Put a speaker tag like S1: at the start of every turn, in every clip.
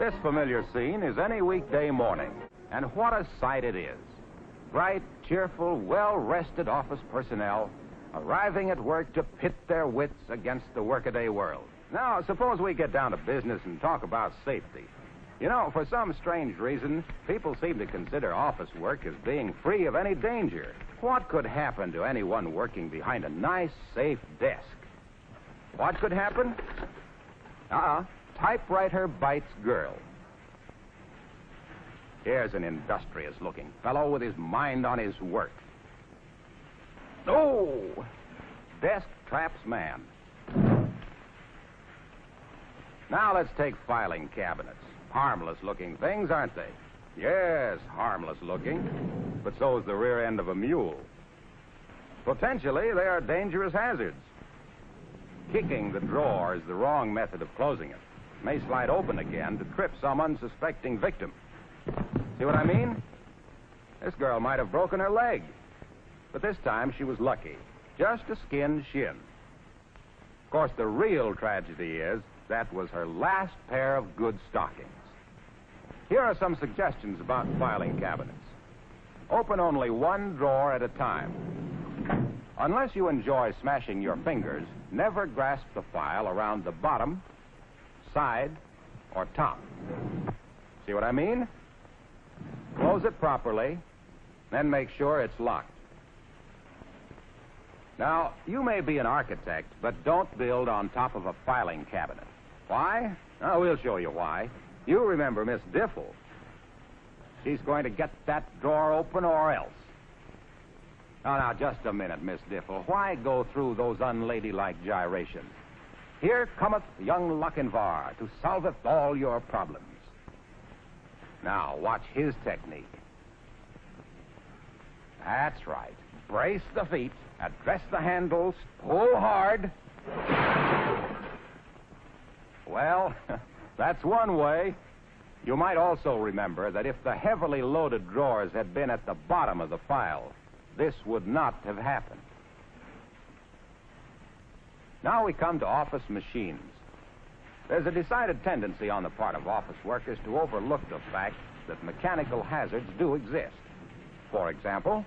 S1: this familiar scene is any weekday morning, and what a sight it is. Bright, cheerful, well-rested office personnel arriving at work to pit their wits against the workaday world. Now, suppose we get down to business and talk about safety. You know, for some strange reason, people seem to consider office work as being free of any danger. What could happen to anyone working behind a nice, safe desk? What could happen? Typewriter bites girl. Here's an industrious-looking fellow with his mind on his work. Oh! Desk traps man. Now let's take filing cabinets. Harmless-looking things, aren't they? Yes, harmless-looking. But so is the rear end of a mule. Potentially, they are dangerous hazards. Kicking the drawer is the wrong method of closing it. It may slide open again to trip some unsuspecting victim. See what I mean? This girl might have broken her leg. But this time she was lucky. Just a skinned shin. Of course, the real tragedy is that was her last pair of good stockings. Here are some suggestions about filing cabinets. Open only one drawer at a time. Unless you enjoy smashing your fingers, never grasp the file around the bottom, side, or top. See what I mean? Close it properly, then make sure it's locked. Now, you may be an architect, but don't build on top of a filing cabinet. Why? Oh, we'll show you why. You remember Miss Diffle. She's going to get that drawer open or else. Now, just a minute, Miss Diffle. Why go through those unladylike gyrations? Here cometh young Lochinvar to solveth all your problems. Now, watch his technique. That's right. Brace the feet, address the handles, pull hard. Well, that's one way. You might also remember that if the heavily loaded drawers had been at the bottom of the file, this would not have happened. Now we come to office machines. There's a decided tendency on the part of office workers to overlook the fact that mechanical hazards do exist. For example,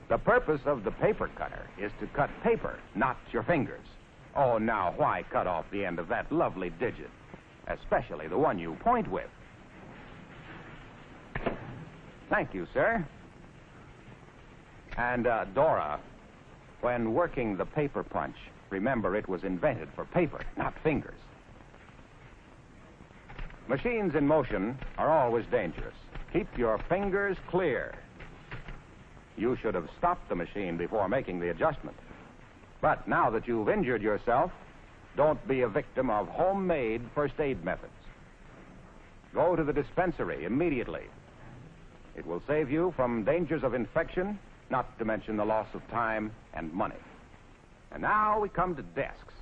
S1: the purpose of the paper cutter is to cut paper, not your fingers. Oh, now, why cut off the end of that lovely digit? Especially the one you point with. Thank you, sir. And, Dora, when working the paper punch, remember it was invented for paper, not fingers. Machines in motion are always dangerous. Keep your fingers clear. You should have stopped the machine before making the adjustment. But now that you've injured yourself, don't be a victim of homemade first aid methods. Go to the dispensary immediately. It will save you from dangers of infection, not to mention the loss of time and money. And now we come to desks.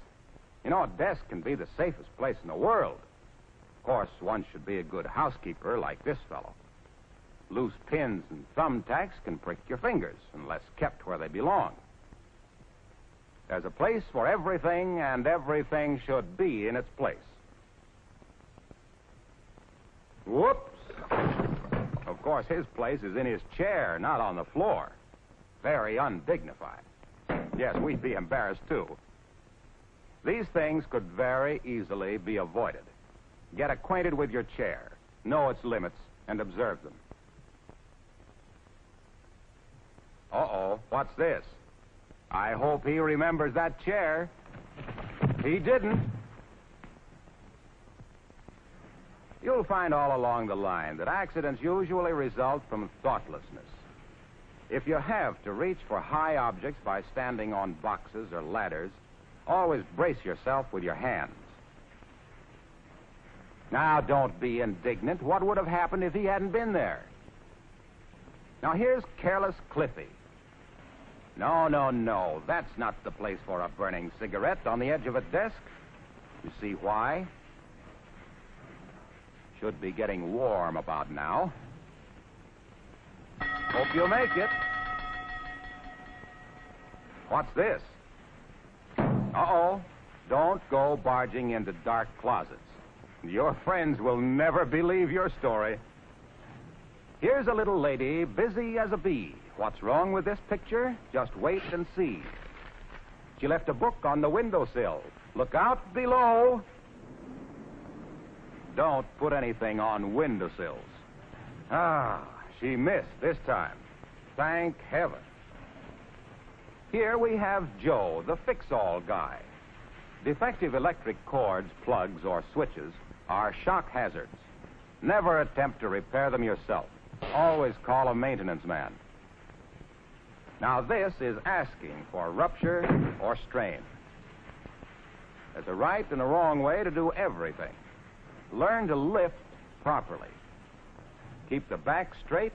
S1: You know, a desk can be the safest place in the world. Of course, one should be a good housekeeper like this fellow. Loose pins and thumbtacks can prick your fingers unless kept where they belong. There's a place for everything, and everything should be in its place. Whoops! Of course, his place is in his chair, not on the floor. Very undignified. Yes, we'd be embarrassed, too. These things could very easily be avoided. Get acquainted with your chair, know its limits, and observe them. Uh-oh, what's this? I hope he remembers that chair. He didn't. You'll find all along the line that accidents usually result from thoughtlessness. If you have to reach for high objects by standing on boxes or ladders, always brace yourself with your hands. Now, don't be indignant. What would have happened if he hadn't been there? Now, here's careless Cliffy. No. That's not the place for a burning cigarette on the edge of a desk. You see why? Should be getting warm about now. Hope you'll make it. What's this? Uh-oh. Don't go barging into dark closets. Your friends will never believe your story. Here's a little lady busy as a bee. What's wrong with this picture? Just wait and see. She left a book on the windowsill. Look out below. Don't put anything on windowsills. Ah, she missed this time. Thank heaven. Here we have Joe, the fix-all guy. Defective electric cords, plugs, or switches are shock hazards. Never attempt to repair them yourself. Always call a maintenance man. Now, this is asking for rupture or strain. There's a right and a wrong way to do everything. Learn to lift properly. Keep the back straight.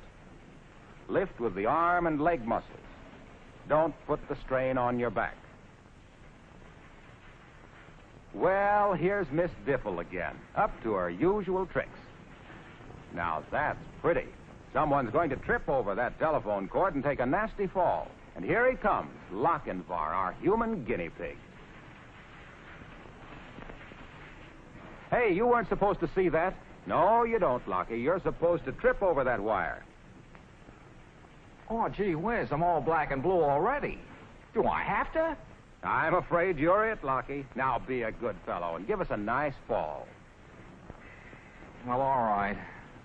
S1: Lift with the arm and leg muscles. Don't put the strain on your back. Well, here's Miss Diffle again, up to her usual tricks. Now, that's pretty. Someone's going to trip over that telephone cord and take a nasty fall. And here he comes, Lochinvar, our human guinea pig. Hey, you weren't supposed to see that. No, you don't, Lockie. You're supposed to trip over that wire.
S2: Oh, gee whiz, I'm all black and blue already. Do I have to?
S1: I'm afraid you're it, Lockie. Now be a good fellow and give us a nice fall.
S2: Well, all right.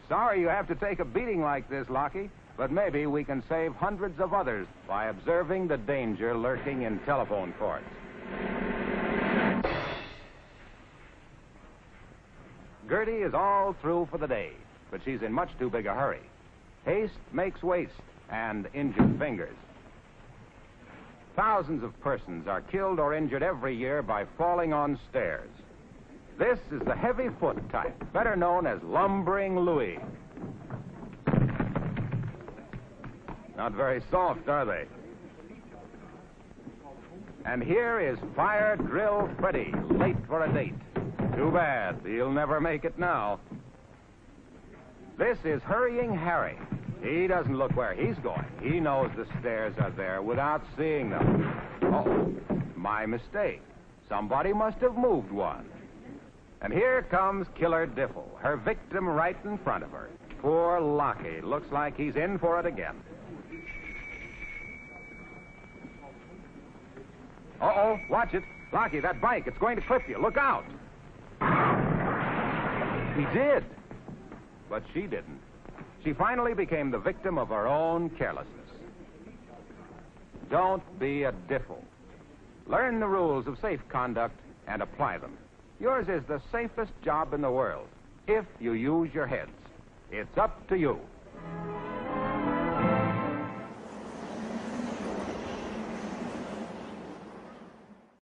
S1: Sorry you have to take a beating like this, Lockie, but maybe we can save hundreds of others by observing the danger lurking in telephone cords. Gertie is all through for the day, but she's in much too big a hurry. Haste makes waste and injured fingers. Thousands of persons are killed or injured every year by falling on stairs. This is the heavy foot type, better known as lumbering Louis. Not very soft, are they? And here is Fire Drill Freddy, late for a date. Too bad, he'll never make it now. This is Hurrying Harry. He doesn't look where he's going. He knows the stairs are there without seeing them. Oh, my mistake. Somebody must have moved one. And here comes Killer Diffle, her victim right in front of her. Poor Lockie. Looks like he's in for it again. Uh-oh, watch it. Lockie, that bike, it's going to clip you. Look out. He did. But she didn't. She finally became the victim of her own carelessness. Don't be a Diffle. Learn the rules of safe conduct and apply them. Yours is the safest job in the world, if you use your heads. It's up to you.